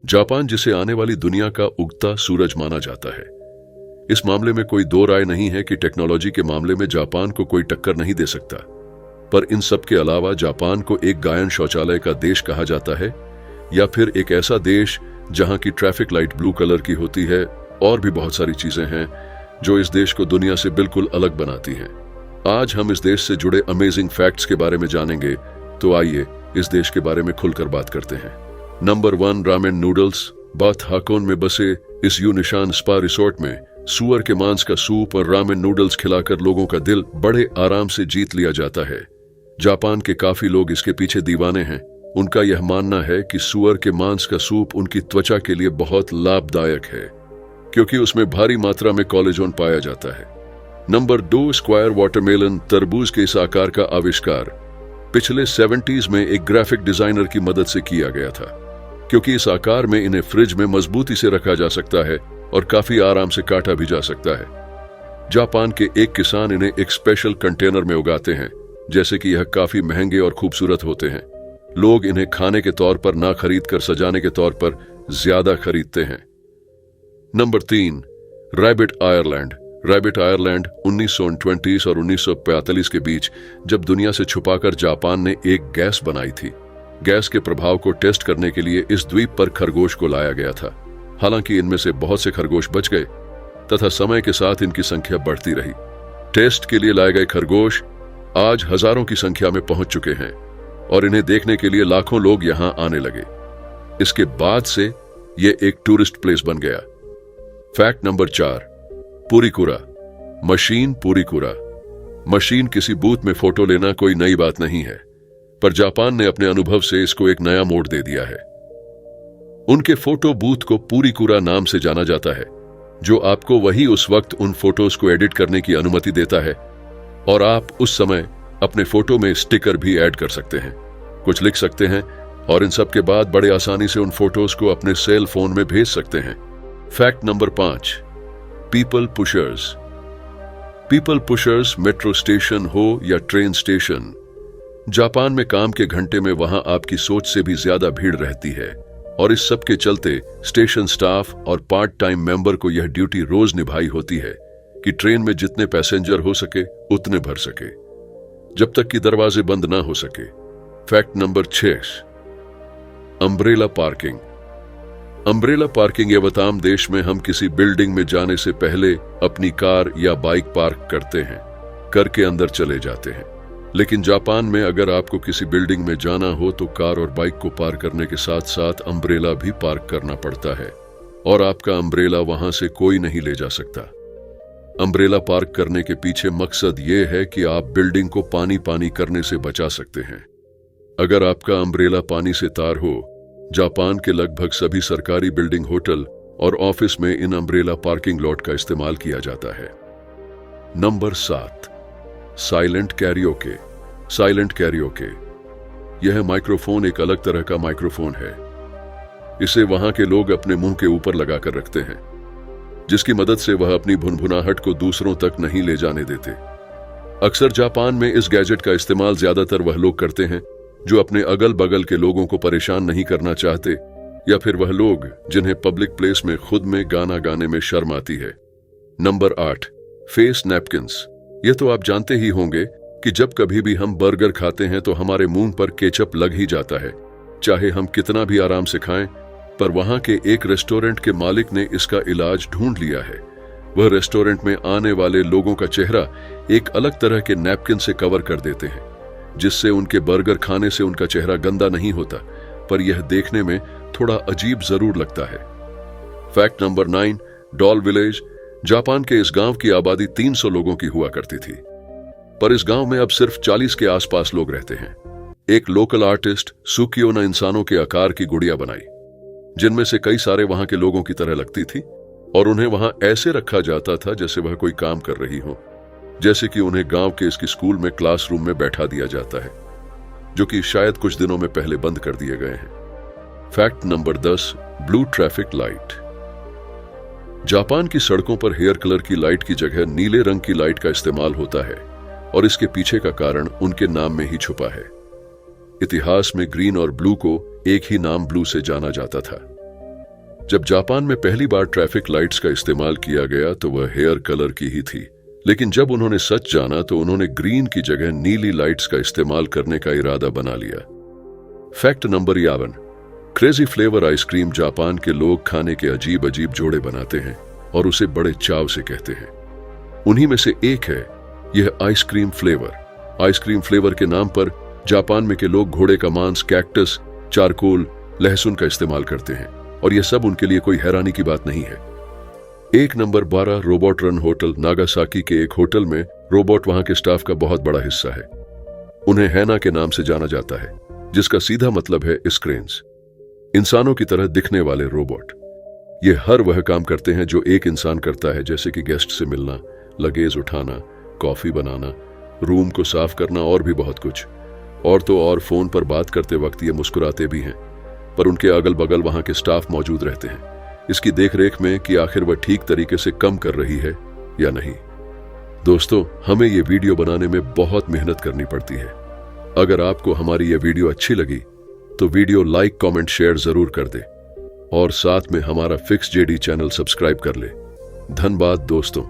Japan जिसे आने वाली दुनिया का उगता सूरज माना जाता है। इस मामले में कोई दो राय नहीं है कि टेक्नोलॉजी के मामले में जापान को कोई टक्कर नहीं दे सकता। पर इन सब के अलावा जापान को एक गायन शौचालय का देश कहा जाता है, या फिर एक ऐसा देश जहां की ट्रैफिक लाइट ब्लू कलर की होती है। और भी बहुत सारी चीजें हैं जो इस देश को दुनिया से बिल्कुल अलग बनाती हैं। आज हम इस देश से जुड़े अमेजिंग फैक्ट्स के बारे में जानेंगे, तो आइए इस देश के बारे में खुलकर बात करते हैं। Number 1, ramen noodles. बाथ हाकोन में बसे इस यू निशान स्पा रिसोर्ट में सुअर के मांस का सूप और रामेन नूडल्स खिलाकर लोगों का दिल बड़े आराम से जीत लिया जाता है। जापान के काफी लोग इसके पीछे दीवाने हैं। उनका यह मानना है कि सुअर के मांस का सूप उनकी त्वचा के लिए बहुत लाभदायक है, क्योंकि उसमें भारी मात्रा में कोलेजन पाया जाता है। Number 2, square watermelon. तरबूज के इस आकार का आविष्कार पिछले 70s में एक ग्राफिक डिजाइनर की मदद से किया गया था, क्योंकि इस आकार में इन्हें फ्रिज में मजबूती से रखा जा सकता है और काफी आराम से काटा भी जा सकता है। जापान के एक किसान इन्हें एक स्पेशल कंटेनर में उगाते हैं, जैसे कि यह काफी महंगे और खूबसूरत होते हैं। लोग इन्हें खाने के तौर पर ना खरीदकर सजाने के तौर पर ज्यादा खरीदते हैं। Number 3, rabbit Ireland. Rabbit Ireland 1929 और 1945 के बीच जब दुनिया से छुपाकर जापान ने एक गैस बनाई थी। गैस के प्रभाव को टेस्ट करने के लिए इस द्वीप पर खरगोश को लाया गया था। हालांकि इनमें से बहुत से खरगोश बच गए तथा समय के साथ इनकी संख्या बढ़ती रही। टेस्ट के लिए लाए गए खरगोश आज हजारों की संख्या में पहुंच चुके हैं और इन्हें देखने के लिए लाखों लोग यहां आने लगे। इसके बाद से यह एक टूरिस्ट प्लेस बन गया। Fact number 4, purikura machine. Purikura machine किसी बूथ में फोटो लेना कोई नई बात नहीं है, पर जापान ने अपने अनुभव से इसको एक नया मोड़ दे दिया है। उनके फोटो बूथ को पूरीकुरा नाम से जाना जाता है, जो आपको वही उस वक्त उन फोटोज को एडिट करने की अनुमति देता है और आप उस समय अपने फोटो में स्टिकर भी ऐड कर सकते हैं, कुछ लिख सकते हैं और इन सब के बाद बड़े आसानी से उन फोटोज को अपने सेल फोन में भेज सकते हैं। Fact number 5, people pushers. People pushers metro station हो या ट्रेन स्टेशन, जापान में काम के घंटे में वहां आपकी सोच से भी ज्यादा भीड़ रहती है और इस सब के चलते स्टेशन स्टाफ और पार्ट टाइम मेंबर को यह ड्यूटी रोज निभाई होती है कि ट्रेन में जितने पैसेंजर हो सके उतने भर सके, जब तक कि दरवाजे बंद ना हो सके। Fact number 6, umbrella parking. Umbrella parking यवताम देश में हम किसी बिल्डिंग में जाने से पहले अपनी कार या बाइक पार्क करते हैं, करके अंदर चले जाते हैं। लेकिन जापान में अगर आपको किसी बिल्डिंग में जाना हो तो कार और बाइक को पार्क करने के साथ साथ अम्ब्रेला भी पार्क करना पड़ता है और आपका अम्ब्रेला वहां से कोई नहीं ले जा सकता। अम्ब्रेला पार्क करने के पीछे मकसद ये है कि आप बिल्डिंग को पानी पानी करने से बचा सकते हैं। अगर आपका अम्ब्रेला पानी से तार हो, जापान के लगभग सभी सरकारी बिल्डिंग, होटल और ऑफिस में इन अम्ब्रेला पार्किंग लॉट का इस्तेमाल किया जाता है। Number 7, silent karaoke. Silent karaoke यह माइक्रोफोन एक अलग तरह का माइक्रोफोन है। इसे वहां के लोग अपने मुंह के ऊपर लगाकर रखते हैं, जिसकी मदद से वह अपनी भुनभुनाहट को दूसरों तक नहीं ले जाने देते। अक्सर जापान में इस गैजेट का इस्तेमाल ज्यादातर वह लोग करते हैं जो अपने अगल बगल के लोगों को परेशान नहीं करना चाहते, या फिर वह लोग जिन्हें पब्लिक प्लेस में खुद में गाना गाने में शर्म आती है। Number 8, face napkins. यह तो आप जानते ही होंगे कि जब कभी भी हम बर्गर खाते हैं तो हमारे मुंह पर केचप लग ही जाता है, चाहे हम कितना भी आराम से खाएं। पर वहां के एक रेस्टोरेंट के मालिक ने इसका इलाज ढूंढ लिया है। वह रेस्टोरेंट में आने वाले लोगों का चेहरा एक अलग तरह के नैपकिन से कवर कर देते हैं, जिससे उनके बर्गर खाने से उनका चेहरा गंदा नहीं होता, पर यह देखने में थोड़ा अजीब जरूर लगता है। Fact number 9, doll village. Japan के इस गांव की आबादी 300 लोगों की हुआ करती थी, पर इस गांव में अब सिर्फ 40 के आसपास लोग रहते हैं। एक लोकल आर्टिस्ट सुकियो ने इंसानों के आकार की गुड़िया बनाई, जिनमें से कई सारे वहां के लोगों की तरह लगती थी और उन्हें वहां ऐसे रखा जाता था जैसे वह कोई काम कर रही हो, जैसे कि उन्हें गांव के इसकी स्कूल में क्लासरूम में बैठा दिया जाता है, जो कि शायद कुछ दिनों में पहले बंद कर दिए गए हैं। Fact number 10, blue traffic light. Japan की सड़कों पर हेयर कलर की लाइट की जगह नीले रंग की लाइट का इस्तेमाल होता है और इसके पीछे का कारण उनके नाम में ही छुपा है। इतिहास में ग्रीन और ब्लू को एक ही नाम ब्लू से जाना जाता था। जब जापान में पहली बार ट्रैफिक लाइट्स का इस्तेमाल किया गया तो वह हेयर कलर की ही थी, लेकिन जब उन्होंने सच जाना तो उन्होंने ग्रीन की जगह नीली लाइट्स का इस्तेमाल करने का इरादा बना लिया। Fact number 51। Crazy flavour ice cream Japan के लोग खाने के अजीब अजीब जोड़े बनाते हैं और उसे बड़े चाव से कहते हैं। उन्हीं में से एक है यह आइसक्रीम फ्लेवर। आइसक्रीम फ्लेवर के नाम पर जापान में के लोग घोड़े का मांस, कैक्टस, चारकोल, लहसुन का इस्तेमाल करते हैं और यह सब उनके लिए कोई हैरानी की बात नहीं है। एक number 12 robot run hotel. Nagasaki के एक होटल में रोबोट वहां के स्टाफ का बहुत बड़ा हिस्सा है। उन्हें हैना के नाम से जाना जाता है, जिसका सीधा मतलब है स्क्रेन्स। इंसानों की तरह दिखने वाले रोबोट। ये हर वह काम करते हैं जो एक इंसान करता है, जैसे कि गेस्ट से मिलना, लगेज उठाना, कॉफी बनाना, रूम को साफ करना और भी बहुत कुछ। और तो और फोन पर बात करते वक्त ये मुस्कुराते भी हैं, पर उनके अगल बगल वहां के स्टाफ मौजूद रहते हैं इसकी देखरेख में कि आखिर वह ठीक तरीके से काम कर रही है या नहीं। दोस्तों, हमें ये वीडियो बनाने में बहुत मेहनत करनी पड़ती है। अगर आपको हमारी ये वीडियो अच्छी लगी तो वीडियो लाइक, कमेंट, शेयर जरूर कर दे और साथ में हमारा फिक्स जेडी चैनल सब्सक्राइब कर ले। धन्यवाद दोस्तों।